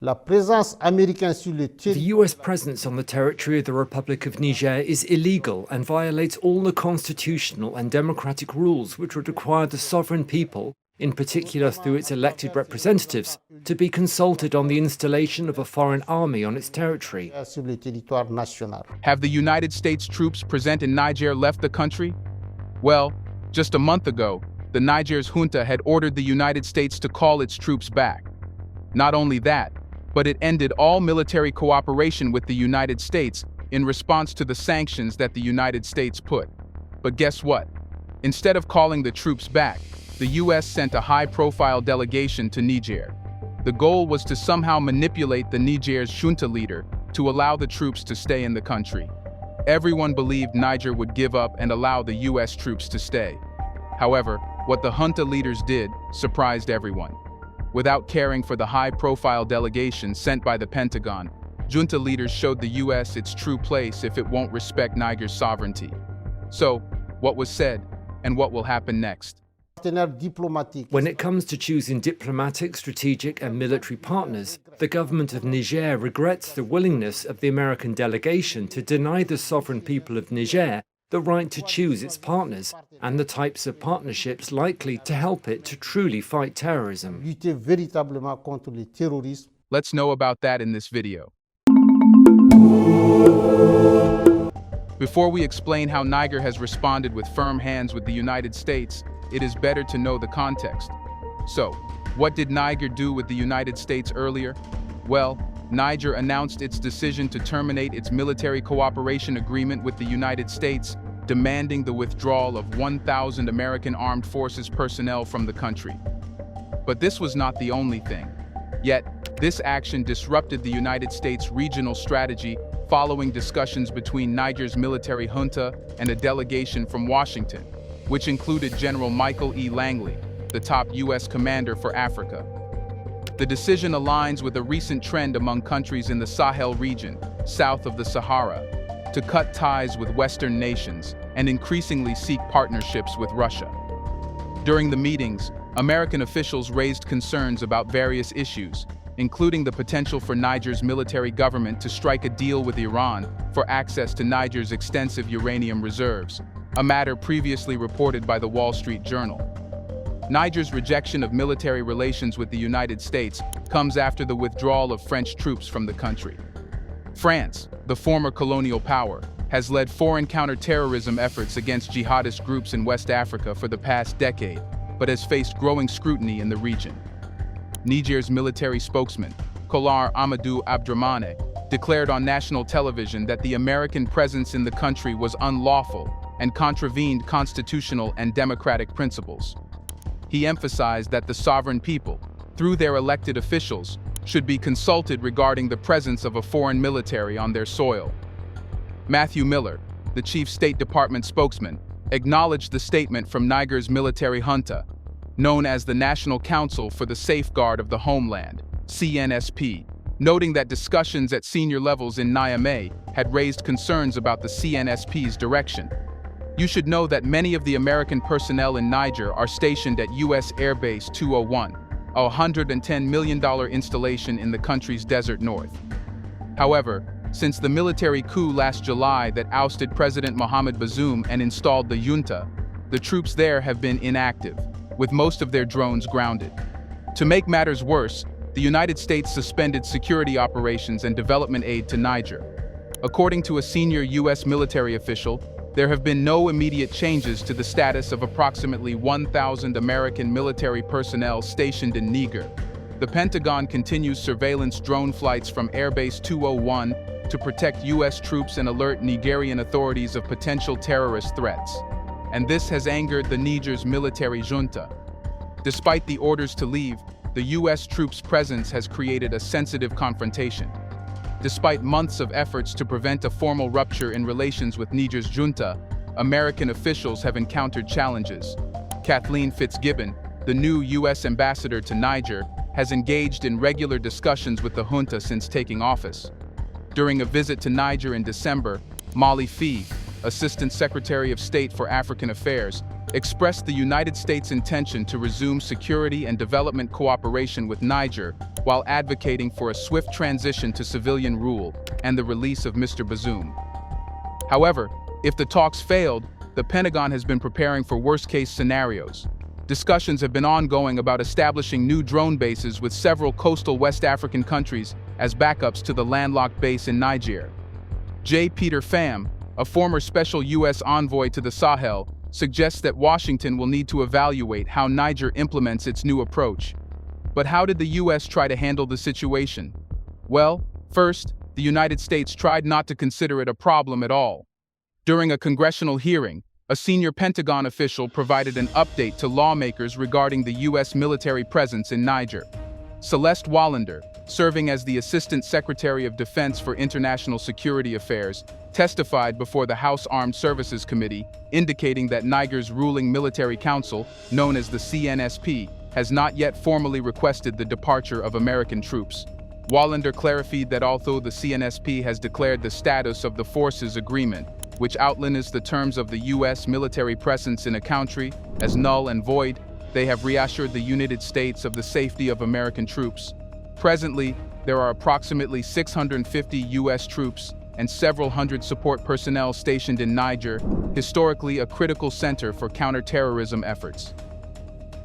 The US presence on the territory of the Republic of Niger is illegal and violates all the constitutional and democratic rules which would require the sovereign people, in particular through its elected representatives, to be consulted on the installation of a foreign army on its territory. Have the United States troops present in Niger left the country? Well, just a month ago, the Niger's junta had ordered the United States to call its troops back. Not only that, but it ended all military cooperation with the United States in response to the sanctions that the United States put. But guess what? Instead of calling the troops back, the US sent a high-profile delegation to Niger. The goal was to somehow manipulate the Niger's junta leader to allow the troops to stay in the country. Everyone believed Niger would give up and allow the US troops to stay. However, what the junta leaders did surprised everyone. Without caring for the high-profile delegation sent by the Pentagon, junta leaders showed the US its true place if it won't respect Niger's sovereignty. So, what was said, and what will happen next? When it comes to choosing diplomatic, strategic and military partners, the government of Niger regrets the willingness of the American delegation to deny the sovereign people of Niger the right to choose its partners and the types of partnerships likely to help it to truly fight terrorism. Let's know about that in this video. Before we explain how Niger has responded with firm hands with the United States, it is better to know the context. So, what did Niger do with the United States earlier? Well, Niger announced its decision to terminate its military cooperation agreement with the United States, demanding the withdrawal of 1,000 American Armed Forces personnel from the country. But this was not the only thing. Yet, this action disrupted the United States regional strategy following discussions between Niger's military junta and a delegation from Washington, which included General Michael E. Langley, the top U.S. commander for Africa. The decision aligns with a recent trend among countries in the Sahel region, south of the Sahara, to cut ties with Western nations and increasingly seek partnerships with Russia. During the meetings, American officials raised concerns about various issues, including the potential for Niger's military government to strike a deal with Iran for access to Niger's extensive uranium reserves, a matter previously reported by the Wall Street Journal. Niger's rejection of military relations with the United States comes after the withdrawal of French troops from the country. France, the former colonial power, has led foreign counter-terrorism efforts against jihadist groups in West Africa for the past decade, but has faced growing scrutiny in the region. Niger's military spokesman, Kolar Amadou Abdrahmane, declared on national television that the American presence in the country was unlawful and contravened constitutional and democratic principles. He emphasized that the sovereign people, through their elected officials, should be consulted regarding the presence of a foreign military on their soil. Matthew Miller, the chief State Department spokesman, acknowledged the statement from Niger's military junta, known as the National Council for the Safeguard of the Homeland, CNSP, noting that discussions at senior levels in Niamey had raised concerns about the CNSP's direction. You should know that many of the American personnel in Niger are stationed at U.S. Air Base 201, a $110 million installation in the country's desert north. However, since the military coup last July that ousted President Mohamed Bazoum and installed the junta, the troops there have been inactive, with most of their drones grounded. To make matters worse, the United States suspended security operations and development aid to Niger. According to a senior U.S. military official, there have been no immediate changes to the status of approximately 1,000 American military personnel stationed in Niger. The Pentagon continues surveillance drone flights from Airbase 201 to protect U.S. troops and alert Nigerian authorities of potential terrorist threats. And this has angered the Niger's military junta. Despite the orders to leave, the U.S. troops' presence has created a sensitive confrontation. Despite months of efforts to prevent a formal rupture in relations with Niger's junta, American officials have encountered challenges. Kathleen Fitzgibbon, the new U.S. ambassador to Niger, has engaged in regular discussions with the junta since taking office. During a visit to Niger in December, Molly Fee, Assistant Secretary of State for African Affairs, expressed the United States' intention to resume security and development cooperation with Niger while advocating for a swift transition to civilian rule and the release of Mr. Bazoum. However, if the talks failed, the Pentagon has been preparing for worst-case scenarios. Discussions have been ongoing about establishing new drone bases with several coastal West African countries as backups to the landlocked base in Niger. J. Peter Pham, a former special U.S. envoy to the Sahel, suggests that Washington will need to evaluate how Niger implements its new approach. But how did the U.S. try to handle the situation? Well, first, the United States tried not to consider it a problem at all. During a congressional hearing, a senior Pentagon official provided an update to lawmakers regarding the U.S. military presence in Niger. Celeste Wallander, serving as the Assistant Secretary of Defense for International Security Affairs, testified before the House Armed Services Committee, indicating that Niger's ruling military council, known as the CNSP, has not yet formally requested the departure of American troops. Wallander clarified that although the CNSP has declared the status of the forces agreement, which outlines the terms of the U.S. military presence in a country, as null and void, they have reassured the United States of the safety of American troops. Presently, there are approximately 650 U.S. troops and several hundred support personnel stationed in Niger, historically a critical center for counterterrorism efforts.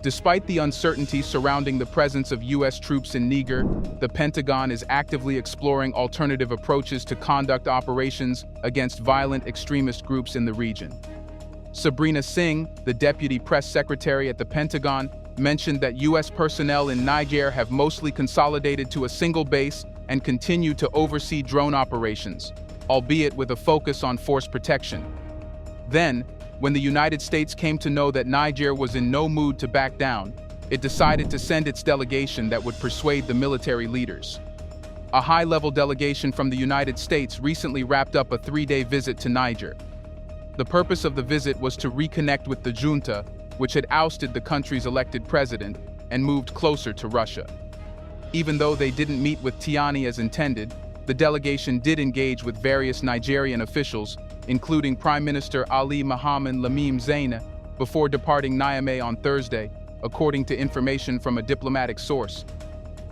Despite the uncertainty surrounding the presence of U.S. troops in Niger, the Pentagon is actively exploring alternative approaches to conduct operations against violent extremist groups in the region. Sabrina Singh, the Deputy Press Secretary at the Pentagon, mentioned that U.S. personnel in Niger have mostly consolidated to a single base and continue to oversee drone operations, albeit with a focus on force protection. Then, when the United States came to know that Niger was in no mood to back down, it decided to send its delegation that would persuade the military leaders. A high-level delegation from the United States recently wrapped up a 3-day visit to Niger. The purpose of the visit was to reconnect with the Junta, which had ousted the country's elected president and moved closer to Russia. Even though they didn't meet with Tiani as intended, the delegation did engage with various Nigerian officials, including Prime Minister Ali Mohammed Lamine Zaine, before departing Niamey on Thursday, according to information from a diplomatic source.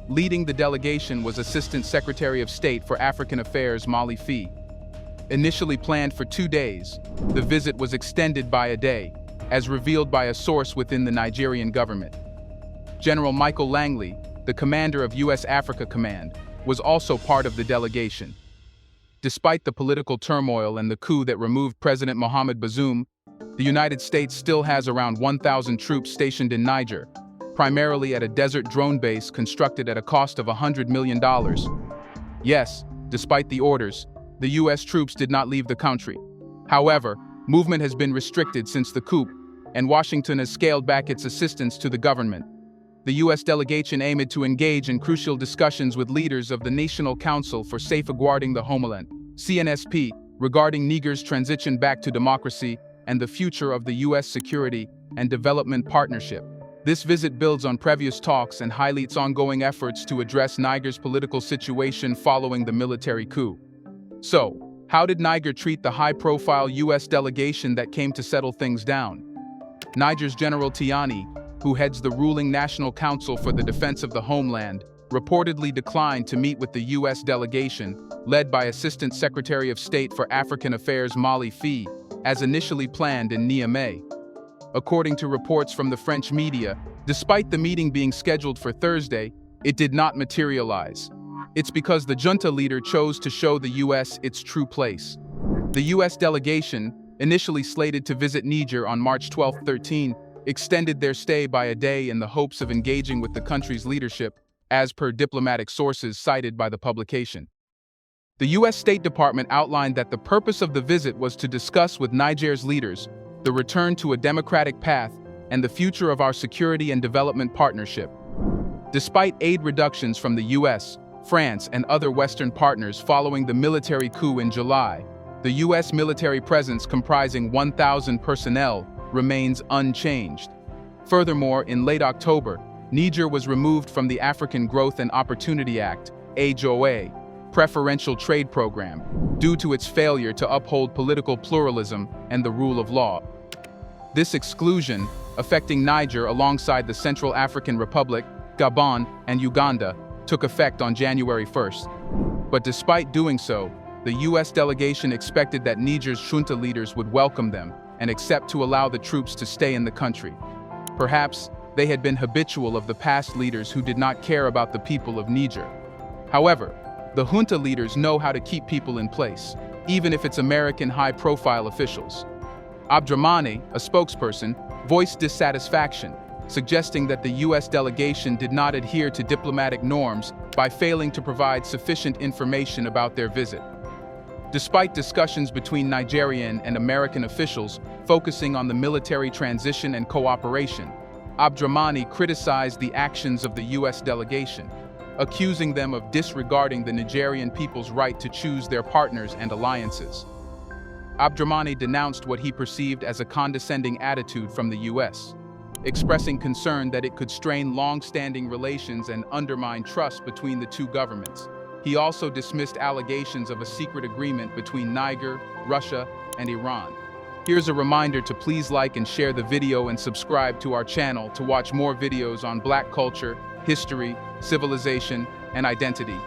Leading the delegation was Assistant Secretary of State for African Affairs Mali Fee. Initially planned for 2 days, the visit was extended by a day, as revealed by a source within the Nigerian government. General Michael Langley, the commander of U.S. Africa Command, was also part of the delegation. Despite the political turmoil and the coup that removed President Mohamed Bazoum, the United States still has around 1,000 troops stationed in Niger, primarily at a desert drone base constructed at a cost of $100 million. Yes, despite the orders, the U.S. troops did not leave the country. However, movement has been restricted since the coup, and Washington has scaled back its assistance to the government. The U.S. delegation aimed to engage in crucial discussions with leaders of the National Council for Safeguarding the Homeland, CNSP, regarding Niger's transition back to democracy and the future of the U.S. security and development partnership. This visit builds on previous talks and highlights ongoing efforts to address Niger's political situation following the military coup. So, how did Niger treat the high-profile U.S. delegation that came to settle things down? Niger's General Tiani, who heads the ruling National Council for the Defense of the Homeland, reportedly declined to meet with the U.S. delegation, led by Assistant Secretary of State for African Affairs Mali Fee, as initially planned in Niamey. According to reports from the French media, despite the meeting being scheduled for Thursday, it did not materialize. It's because the junta leader chose to show the U.S. its true place. The U.S. delegation, initially slated to visit Niger on March 12-13, extended their stay by a day in the hopes of engaging with the country's leadership, as per diplomatic sources cited by the publication. The U.S. State Department outlined that the purpose of the visit was to discuss with Niger's leaders the return to a democratic path and the future of our security and development partnership. Despite aid reductions from the U.S., France, and other Western partners following the military coup in July, the U.S. military presence comprising 1,000 personnel remains unchanged. Furthermore, in late October, Niger was removed from the African Growth and Opportunity Act, AGOA, preferential trade program, due to its failure to uphold political pluralism and the rule of law. This exclusion, affecting Niger alongside the Central African Republic, Gabon, and Uganda, took effect on January 1st. But despite doing so, the U.S. delegation expected that Niger's junta leaders would welcome them and accept to allow the troops to stay in the country. Perhaps they had been habitual of the past leaders who did not care about the people of Niger. However, the junta leaders know how to keep people in place, even if it's American high-profile officials. Abdrahmani, a spokesperson, voiced dissatisfaction, suggesting that the U.S. delegation did not adhere to diplomatic norms by failing to provide sufficient information about their visit. Despite discussions between Nigerian and American officials focusing on the military transition and cooperation, Abdrahmani criticized the actions of the U.S. delegation, accusing them of disregarding the Nigerian people's right to choose their partners and alliances. Abdrahmani denounced what he perceived as a condescending attitude from the U.S., expressing concern that it could strain long-standing relations and undermine trust between the two governments. He also dismissed allegations of a secret agreement between Niger, Russia, and Iran. Here's a reminder to please like and share the video and subscribe to our channel to watch more videos on Black culture, history, civilization, and identity.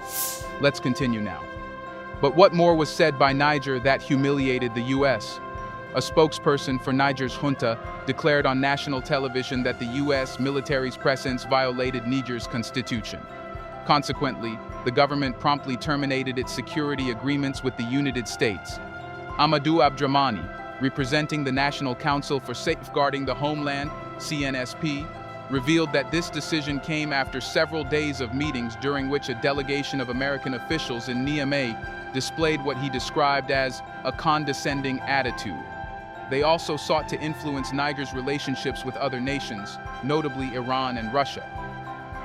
Let's continue now. But what more was said by Niger that humiliated the U.S.? A spokesperson for Niger's junta declared on national television that the U.S. military's presence violated Niger's constitution. Consequently, the government promptly terminated its security agreements with the United States. Amadou Abdrahmani, representing the National Council for Safeguarding the Homeland, CNSP, revealed that this decision came after several days of meetings during which a delegation of American officials in Niamey displayed what he described as a condescending attitude. They also sought to influence Niger's relationships with other nations, notably Iran and Russia.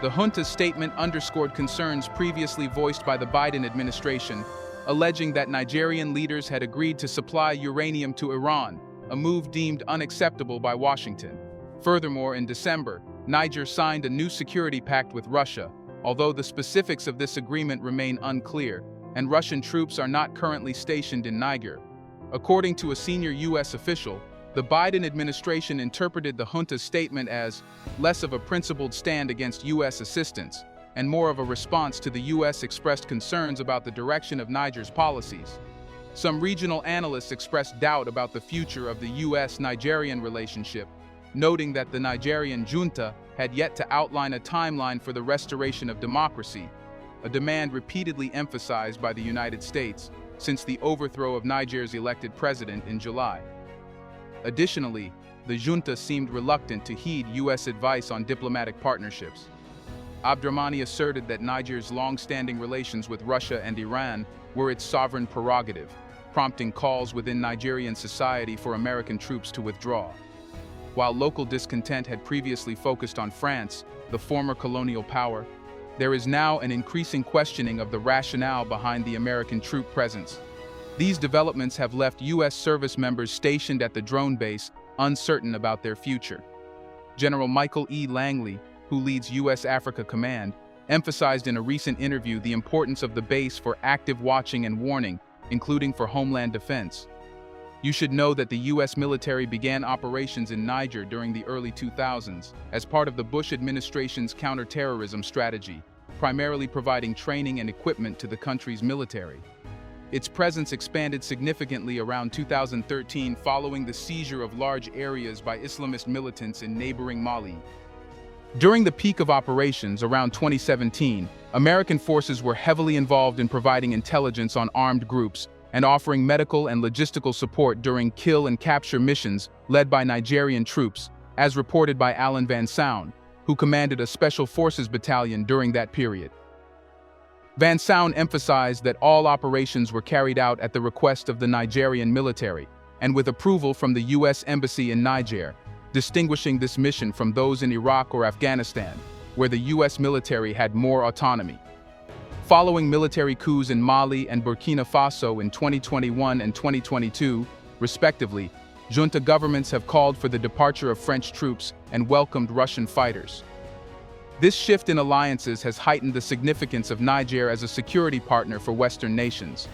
The junta's statement underscored concerns previously voiced by the Biden administration, alleging that Nigerian leaders had agreed to supply uranium to Iran, a move deemed unacceptable by Washington. Furthermore, in December, Niger signed a new security pact with Russia, although the specifics of this agreement remain unclear, and Russian troops are not currently stationed in Niger. According to a senior U.S. official, the Biden administration interpreted the junta's statement as less of a principled stand against U.S. assistance and more of a response to the U.S. expressed concerns about the direction of Niger's policies. Some regional analysts expressed doubt about the future of the U.S.-Nigerian relationship, noting that the Nigerian junta had yet to outline a timeline for the restoration of democracy, a demand repeatedly emphasized by the United States since the overthrow of Niger's elected president in July. Additionally, the junta seemed reluctant to heed U.S. advice on diplomatic partnerships. Abdrahmani asserted that Niger's long-standing relations with Russia and Iran were its sovereign prerogative, prompting calls within Nigerian society for American troops to withdraw. While local discontent had previously focused on France, the former colonial power, there is now an increasing questioning of the rationale behind the American troop presence. These developments have left U.S. service members stationed at the drone base uncertain about their future. General Michael E. Langley, who leads U.S. Africa Command, emphasized in a recent interview the importance of the base for active watching and warning, including for homeland defense. You should know that the U.S. military began operations in Niger during the early 2000s as part of the Bush administration's counterterrorism strategy, primarily providing training and equipment to the country's military. Its presence expanded significantly around 2013 following the seizure of large areas by Islamist militants in neighboring Mali. During the peak of operations around 2017, American forces were heavily involved in providing intelligence on armed groups and offering medical and logistical support during kill and capture missions led by Nigerian troops, as reported by Alan Van Soun, who commanded a Special Forces battalion during that period. Van Soun emphasized that all operations were carried out at the request of the Nigerian military and with approval from the U.S. Embassy in Niger, distinguishing this mission from those in Iraq or Afghanistan, where the U.S. military had more autonomy. Following military coups in Mali and Burkina Faso in 2021 and 2022, respectively, junta governments have called for the departure of French troops and welcomed Russian fighters. This shift in alliances has heightened the significance of Niger as a security partner for Western nations.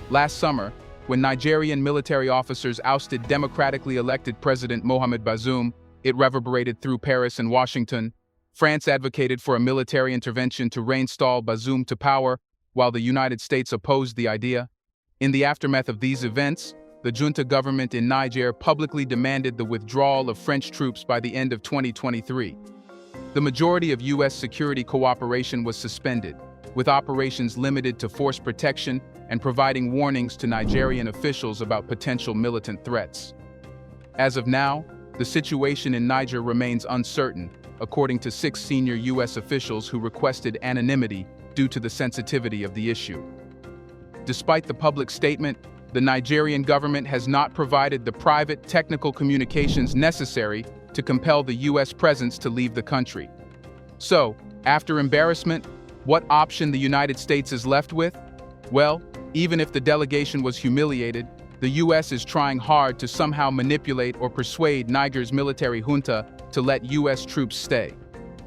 Last summer, when Nigerian military officers ousted democratically elected President Mohamed Bazoum, it reverberated through Paris and Washington. France advocated for a military intervention to reinstall Bazoum to power, while the United States opposed the idea. In the aftermath of these events, the Junta government in Niger publicly demanded the withdrawal of French troops by the end of 2023. The majority of U.S. security cooperation was suspended, with operations limited to force protection and providing warnings to Nigerian officials about potential militant threats. As of now, the situation in Niger remains uncertain, according to 6 senior U.S. officials who requested anonymity due to the sensitivity of the issue. Despite the public statement, the Nigerian government has not provided the private technical communications necessary to compel the U.S. presence to leave the country. So, after embarrassment, what option the United States is left with? Well, even if the delegation was humiliated, the U.S. is trying hard to somehow manipulate or persuade Niger's military junta to let U.S. troops stay.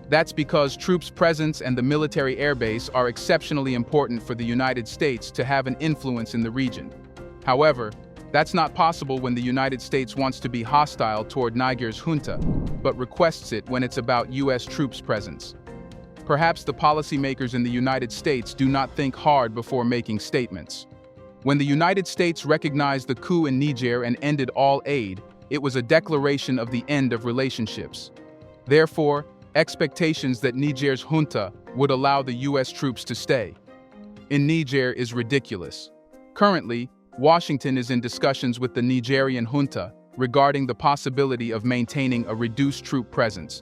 That's because troops' presence and the military airbase are exceptionally important for the United States to have an influence in the region. However, that's not possible when the United States wants to be hostile toward Niger's junta, but requests it when it's about U.S. troops' presence. Perhaps the policymakers in the United States do not think hard before making statements. When the United States recognized the coup in Niger and ended all aid, it was a declaration of the end of relationships. Therefore, expectations that Niger's junta would allow the U.S. troops to stay in Niger is ridiculous. Currently, Washington is in discussions with the Nigerian junta regarding the possibility of maintaining a reduced troop presence.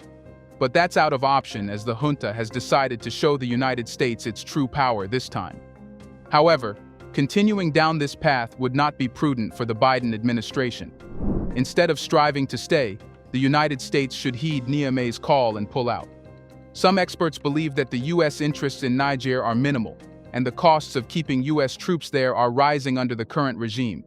But that's out of option as the junta has decided to show the United States its true power this time. However, continuing down this path would not be prudent for the Biden administration. Instead of striving to stay, the United States should heed Niamey's call and pull out. Some experts believe that the U.S. interests in Niger are minimal, and the costs of keeping U.S. troops there are rising under the current regime.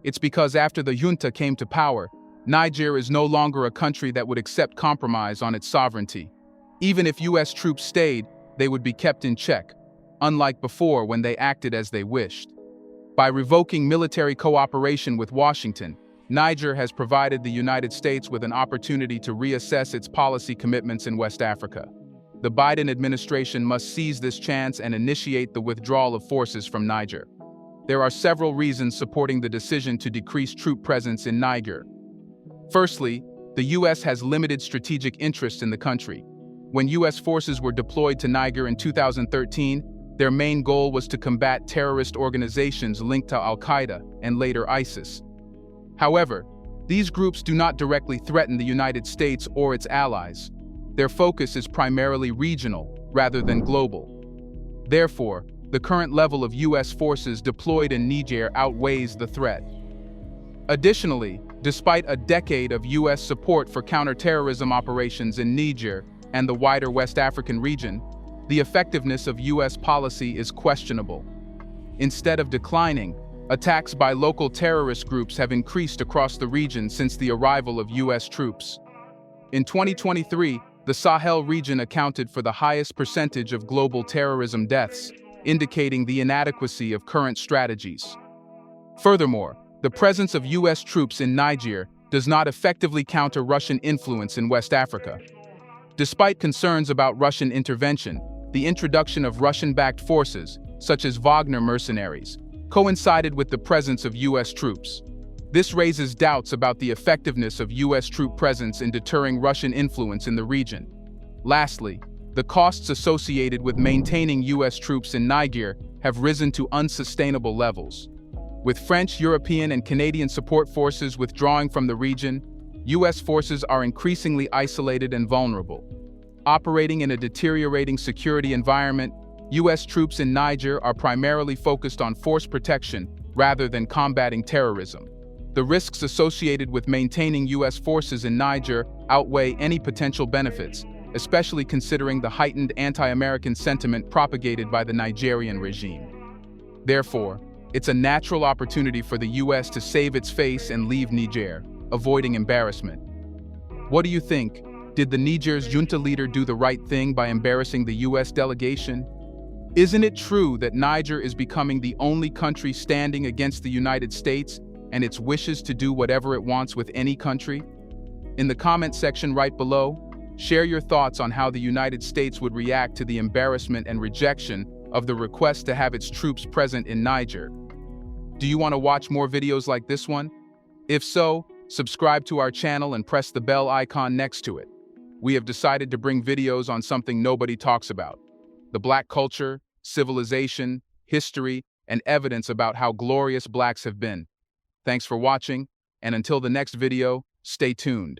It's because after the junta came to power, Niger is no longer a country that would accept compromise on its sovereignty. Even if U.S. troops stayed, they would be kept in check, unlike before when they acted as they wished. By revoking military cooperation with Washington, Niger has provided the United States with an opportunity to reassess its policy commitments in West Africa. The Biden administration must seize this chance and initiate the withdrawal of forces from Niger. There are several reasons supporting the decision to decrease troop presence in Niger. Firstly, the U.S. has limited strategic interest in the country. When U.S. forces were deployed to Niger in 2013, their main goal was to combat terrorist organizations linked to Al-Qaeda and later ISIS. However, these groups do not directly threaten the United States or its allies. Their focus is primarily regional rather than global. Therefore, the current level of U.S. forces deployed in Niger outweighs the threat. Additionally, despite a decade of U.S. support for counterterrorism operations in Niger and the wider West African region, the effectiveness of U.S. policy is questionable. Instead of declining, attacks by local terrorist groups have increased across the region since the arrival of U.S. troops. In 2023, the Sahel region accounted for the highest percentage of global terrorism deaths, indicating the inadequacy of current strategies. Furthermore, the presence of U.S. troops in Niger does not effectively counter Russian influence in West Africa. Despite concerns about Russian intervention, the introduction of Russian-backed forces, such as Wagner mercenaries, coincided with the presence of U.S. troops. This raises doubts about the effectiveness of U.S. troop presence in deterring Russian influence in the region. Lastly, the costs associated with maintaining U.S. troops in Niger have risen to unsustainable levels. With French, European, and Canadian support forces withdrawing from the region, U.S. forces are increasingly isolated and vulnerable. Operating in a deteriorating security environment, U.S. troops in Niger are primarily focused on force protection rather than combating terrorism. The risks associated with maintaining U.S. forces in Niger outweigh any potential benefits, especially considering the heightened anti-American sentiment propagated by the Nigerian regime. Therefore, it's a natural opportunity for the U.S. to save its face and leave Niger, avoiding embarrassment. What do you think? Did the Niger's junta leader do the right thing by embarrassing the U.S. delegation? Isn't it true that Niger is becoming the only country standing against the United States and its wishes to do whatever it wants with any country? In the comment section right below, share your thoughts on how the United States would react to the embarrassment and rejection of the request to have its troops present in Niger. Do you want to watch more videos like this one? If so, subscribe to our channel and press the bell icon next to it. We have decided to bring videos on something nobody talks about: the Black culture, civilization, history, and evidence about how glorious Blacks have been. Thanks for watching, and until the next video, stay tuned.